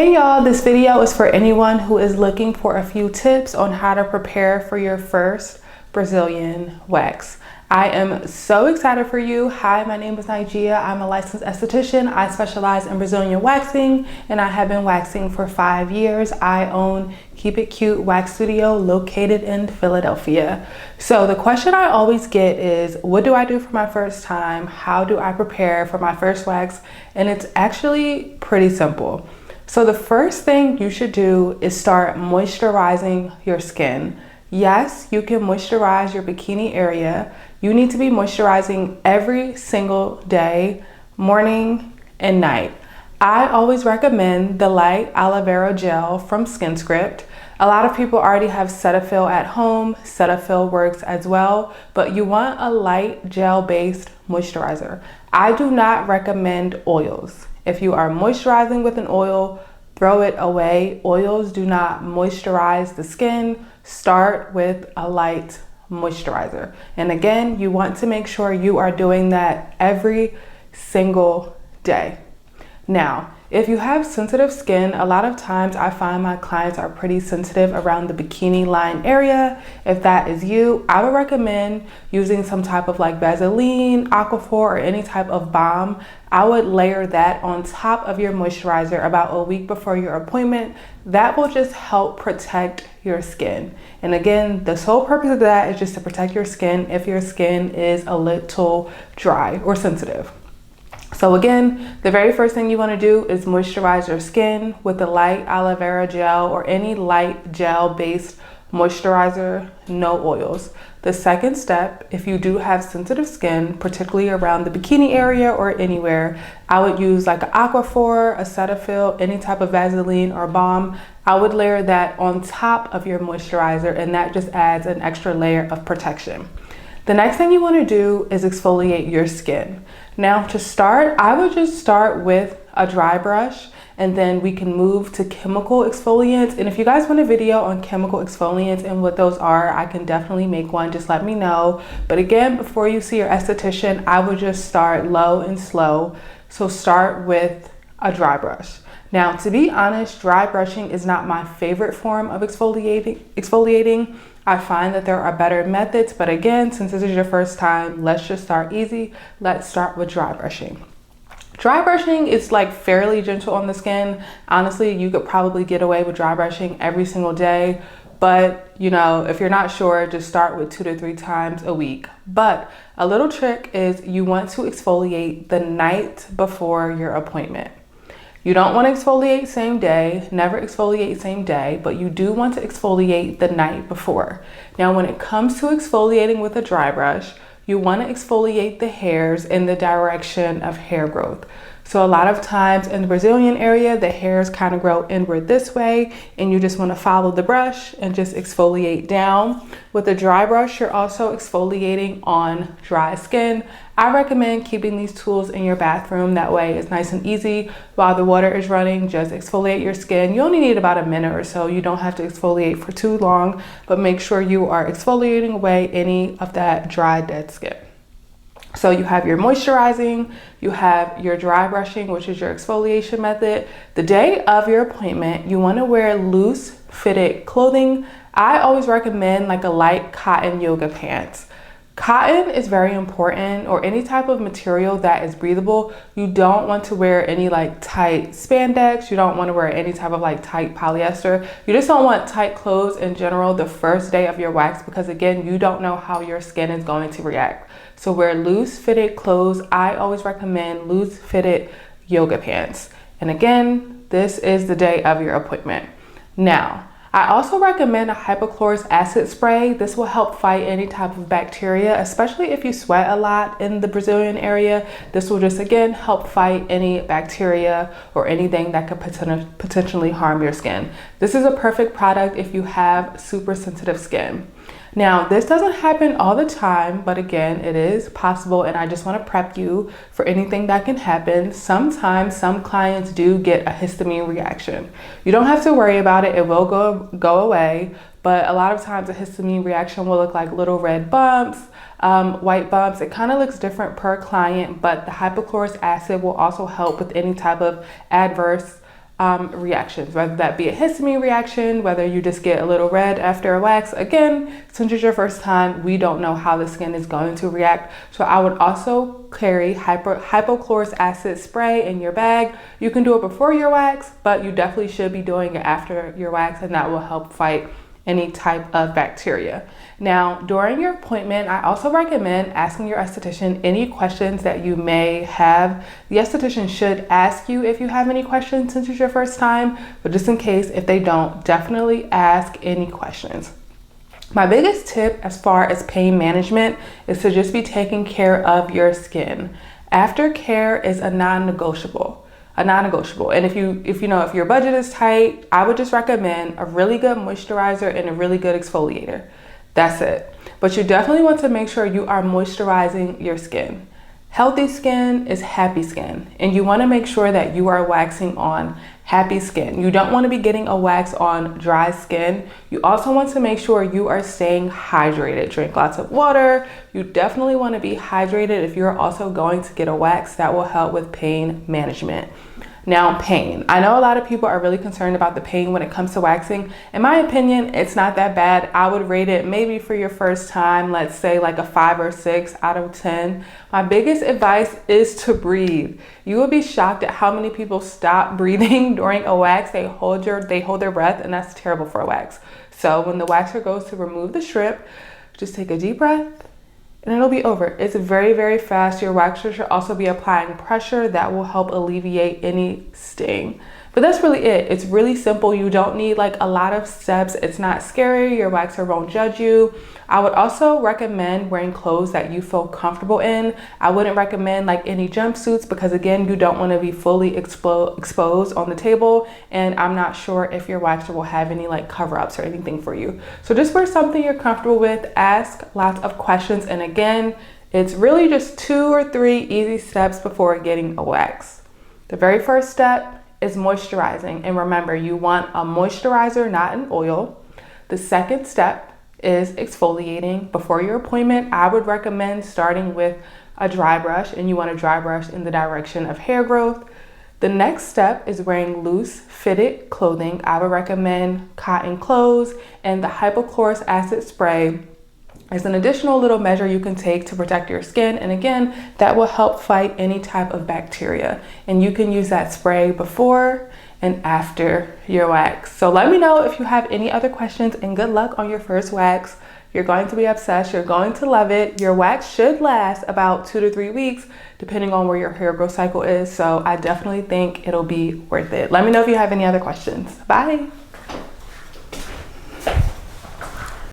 Hey y'all, this video is for anyone who is looking for a few tips on how to prepare for your first Brazilian wax. I am so excited for you. Hi, my name is Nigeria. I'm a licensed esthetician. I specialize in Brazilian waxing and I have been waxing for 5 years. I own Keep It Cute Wax Studio located in Philadelphia. So the question I always get is, what do I do for my first time? How do I prepare for my first wax? And it's actually pretty simple. So the first thing you should do is start moisturizing your skin. Yes, you can moisturize your bikini area. You need to be moisturizing every single day, morning and night. I always recommend the light aloe vera gel from SkinScript. A lot of people already have Cetaphil at home. Cetaphil works as well, but you want a light gel-based moisturizer. I do not recommend oils. If you are moisturizing with an oil, throw it away. Oils do not moisturize the skin. Start with a light moisturizer. And again, you want to make sure you are doing that every single day. Now, if you have sensitive skin, a lot of times I find my clients are pretty sensitive around the bikini line area. If that is you, I would recommend using some type of like Vaseline, Aquaphor, or any type of balm. I would layer that on top of your moisturizer about a week before your appointment. That will just help protect your skin. And again, the sole purpose of that is just to protect your skin if your skin is a little dry or sensitive. So again, the very first thing you want to do is moisturize your skin with the light aloe vera gel or any light gel-based moisturizer, no oils. The second step, if you do have sensitive skin, particularly around the bikini area or anywhere, I would use like an Aquaphor, a Cetaphil, any type of Vaseline or balm. I would layer that on top of your moisturizer, and that just adds an extra layer of protection. The next thing you want to do is exfoliate your skin. Now to start, I would just start with a dry brush, and then we can move to chemical exfoliants. And if you guys want a video on chemical exfoliants and what those are, I can definitely make one, just let me know. But again, before you see your esthetician, I would just start low and slow. So start with a dry brush. Now, to be honest, dry brushing is not my favorite form of exfoliating. I find that there are better methods, but again, since this is your first time, let's just start easy. Let's start with dry brushing. Dry brushing is like fairly gentle on the skin. Honestly, you could probably get away with dry brushing every single day, but you know, if you're not sure, just start with 2 to 3 times a week. But a little trick is you want to exfoliate the night before your appointment. You don't want to exfoliate same day, never exfoliate same day, but you do want to exfoliate the night before. Now, when it comes to exfoliating with a dry brush, you want to exfoliate the hairs in the direction of hair growth. So a lot of times in the Brazilian area, the hairs kind of grow inward this way, and you just want to follow the brush and just exfoliate down. With a dry brush, you're also exfoliating on dry skin. I recommend keeping these tools in your bathroom. That way it's nice and easy. While the water is running, just exfoliate your skin. You only need about a minute or so. You don't have to exfoliate for too long, but make sure you are exfoliating away any of that dry, dead skin. So you have your moisturizing, you have your dry brushing, which is your exfoliation method. The day of your appointment, you want to wear loose fitted clothing. I always recommend like a light cotton yoga pants. Cotton is very important, or any type of material that is breathable. You don't want to wear any like tight spandex. You don't want to wear any type of like tight polyester. You just don't want tight clothes in general the first day of your wax, because again, you don't know how your skin is going to react. So wear loose fitted clothes. I always recommend loose fitted yoga pants. And again, this is the day of your appointment. Now, I also recommend a hypochlorous acid spray. This will help fight any type of bacteria, especially if you sweat a lot in the Brazilian area. This will just, again, help fight any bacteria or anything that could potentially harm your skin. This is a perfect product if you have super sensitive skin. Now, this doesn't happen all the time, but again, it is possible, and I just want to prep you for anything that can happen. Sometimes some clients do get a histamine reaction. You don't have to worry about it. It will go away, but a lot of times a histamine reaction will look like little red bumps, white bumps. It kind of looks different per client, but the hypochlorous acid will also help with any type of adverse reactions, whether that be a histamine reaction, whether you just get a little red after a wax. Again, since it's your first time, we don't know how the skin is going to react. So I would also carry hypochlorous acid spray in your bag. You can do it before your wax, but you definitely should be doing it after your wax, and that will help fight any type of bacteria. Now, during your appointment, I also recommend asking your esthetician any questions that you may have. The esthetician should ask you if you have any questions since it's your first time, but just in case, if they don't, definitely ask any questions. My biggest tip as far as pain management is to just be taking care of your skin. Aftercare is a non-negotiable. And if your budget is tight, I would just recommend a really good moisturizer and a really good exfoliator. That's it. But you definitely want to make sure you are moisturizing your skin. Healthy skin is happy skin, and you want to make sure that you are waxing on happy skin. You don't want to be getting a wax on dry skin. You also want to make sure you are staying hydrated. Drink lots of water. You definitely want to be hydrated if you're also going to get a wax. That will help with pain management. Now, pain. I know a lot of people are really concerned about the pain when it comes to waxing. In my opinion, it's not that bad. I would rate it maybe for your first time, let's say like a 5 or 6 out of 10. My biggest advice is to breathe. You will be shocked at how many people stop breathing during a wax. They hold their breath, and that's terrible for a wax. So when the waxer goes to remove the strip, just take a deep breath, and it'll be over. It's very, very fast. Your waxer should also be applying pressure. That will help alleviate any sting. But that's really it. It's really simple. You don't need like a lot of steps. It's not scary. Your waxer won't judge you. I would also recommend wearing clothes that you feel comfortable in. I wouldn't recommend like any jumpsuits because again, you don't want to be fully exposed on the table. And I'm not sure if your waxer will have any like cover-ups or anything for you. So just wear something you're comfortable with. Ask lots of questions. And again, it's really just 2 or 3 easy steps before getting a wax. The very first step is moisturizing. And remember, you want a moisturizer, not an oil. The second step is exfoliating. Before your appointment, I would recommend starting with a dry brush, and you want a dry brush in the direction of hair growth. The next step is wearing loose fitted clothing. I would recommend cotton clothes, and the hypochlorous acid spray is an additional little measure you can take to protect your skin. And again, that will help fight any type of bacteria. And you can use that spray before and after your wax. So let me know if you have any other questions, and good luck on your first wax. You're going to be obsessed. You're going to love it. Your wax should last about 2 to 3 weeks, depending on where your hair growth cycle is. So I definitely think it'll be worth it. Let me know if you have any other questions. Bye.